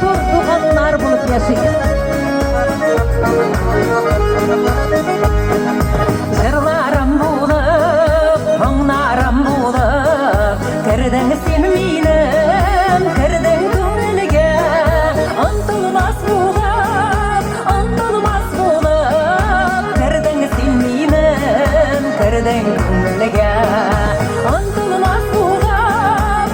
dur tuğanlar bulup yaşayın. Jırlarım bulup, onlarım bulup, kirdin sen minem, kirdin köngülge, untulmaz bulup, kirdin sen minem, kirdin köngülge, untulmaz bulup,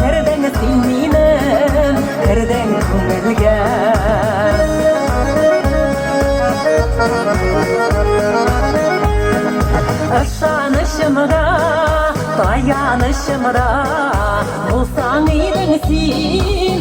kirdin sen minem, kirdin köngülge. Işanışımda, dayanışımda, bulsan idin sen,